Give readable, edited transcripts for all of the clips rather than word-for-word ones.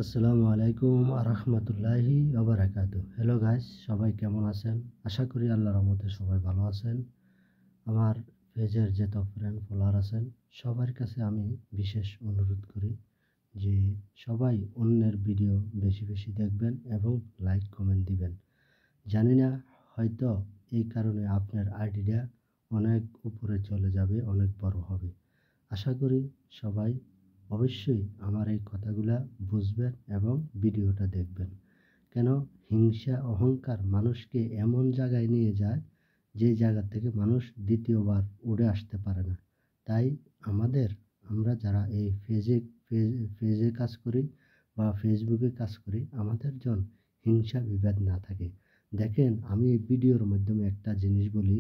আসসালামু আলাইকুম আরহামতুল্লাহি ওবারাকাতু। Hello guys, সবাই কেমন আছেন? আশা করি আল্লাহর রহমতে সবাই ভালো আছেন। আমার পেজের যত ফ্রেন্ড ফলোয়ার আছেন সবার কাছে আমি বিশেষ অনুরোধ করি যে সবাই অন্যের ভিডিও বেশি বেশি দেখবেন এবং লাইক কমেন্ট দিবেন। জানি না, হয়তো এই কারণে আপনার আইডিটা অনেক উপরে চলে যাবে, অনেক বড় হবে। আশা করি সবাই অবশ্যই আমার এই কথাগুলা বুঝবেন এবং ভিডিওটা দেখবেন। কেন? হিংসা অহংকার মানুষকে এমন জায়গায় নিয়ে যায় যে জায়গা থেকে মানুষ দ্বিতীয়বার উড়ে আসতে পারে না। তাই আমরা যারা এই পেজে কাজ করি বা ফেসবুকে কাজ করি, আমাদের যেন হিংসা বিভেদ না থাকে। দেখেন, আমি এই ভিডিওর মাধ্যমে একটা জিনিস বলি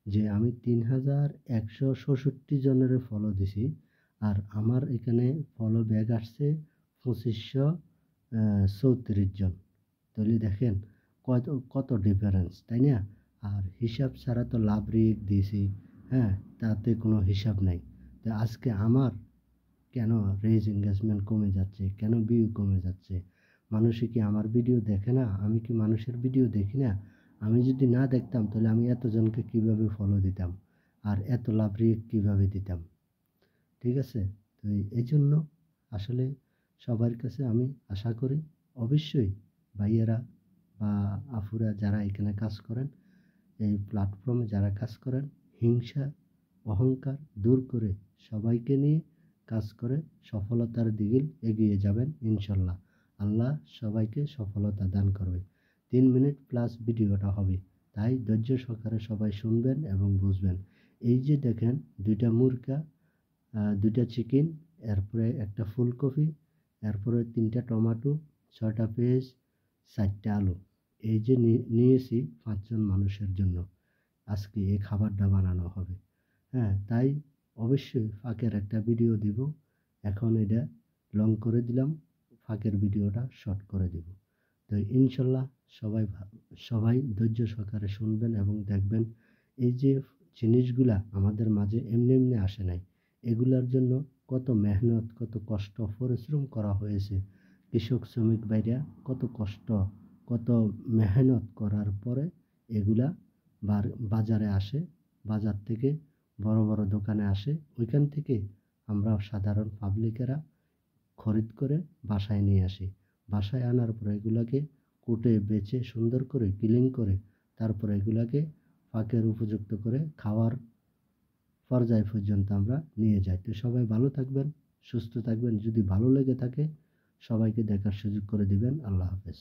যে আমি ৩,১৬৭ জনের ফলো দিছি। আর আমার এখানে ফলো ব্যাক আসছে ২৫৩৪ জন। তাহলে দেখেন কত কত ডিফারেন্স, তাই না? আর হিসাব ছাড়া তো লাভ রেট দিয়েছি, হ্যাঁ, তাতে কোনো হিসাব নাই। তো আজকে আমার কেন রেজ এঙ্গেজমেন্ট কমে যাচ্ছে, কেন ভিউ কমে যাচ্ছে? মানুষে কি আমার ভিডিও দেখে না? আমি কি মানুষের ভিডিও দেখি না? আমি যদি না দেখতাম তাহলে আমি এতজনকে কিভাবে ফলো দিতাম আর এত লাভ রেট কিভাবে দিতাম? ঠিক আছে? তো এই জন্য আসলে সবার কাছে আমি আশা করি অবশ্যই ভাইয়েরা বা আপুরা যারা এখানে কাজ করেন, এই প্ল্যাটফর্মে যারা কাজ করেন, হিংসা অহংকার দূর করে সবাইকে নিয়ে কাজ করে সফলতার দিকে এগিয়ে যাবেন ইনশাল্লাহ। আল্লাহ সবাইকে সফলতা দান করবে। 3 মিনিট প্লাস ভিডিওটা হবে, তাই ধৈর্য সহকারে সবাই শুনবেন এবং বুঝবেন। এই যে দেখেন, 2টা মুরগা, 2টা চিকেন, এরপরে একটা ফুলকপি, এরপরে 3টা টমেটো, 6টা পেঁয়াজ, 4টা আলু। এই যে নিয়েছি 5 জন মানুষের জন্য আজকে এই খাবারটা বানানো হবে। হ্যাঁ, তাই অবশ্যই ফাঁকের একটা ভিডিও দিব। এখন এটা লং করে দিলাম, ফাঁকের ভিডিওটা শর্ট করে দিব। তো ইনশাল্লাহ সবাই ধৈর্য সহকারে শুনবেন এবং দেখবেন। এই যে জিনিসগুলা আমাদের মাঝে এমনি এমনি আসে নাই। এগুলার জন্য কত মেহনত, কত কষ্ট, পরিশ্রম করা হয়েছে। কৃষক শ্রমিক ভাইরা কত কষ্ট, কত মেহনত করার পরে এগুলা বাজারে আসে। বাজার থেকে বড় বড় দোকানে আসে। ওইখান থেকে আমরা সাধারণ পাবলিকেরা খরিদ করে বাসায় নিয়ে আসি। বাসায় আনার পর এগুলাকে কুটে বেছে সুন্দর করে ক্লিন করে তারপরে এগুলাকে পাকের উপযুক্ত করে খাওয়ার পর্যায় পর্যন্ত আমরা নিয়ে যাই। তো সবাই ভালো থাকবেন, সুস্থ থাকবেন। যদি ভালো লেগে থাকে সবাইকে দেখার সুযোগ করে দিবেন। আল্লাহ হাফেজ।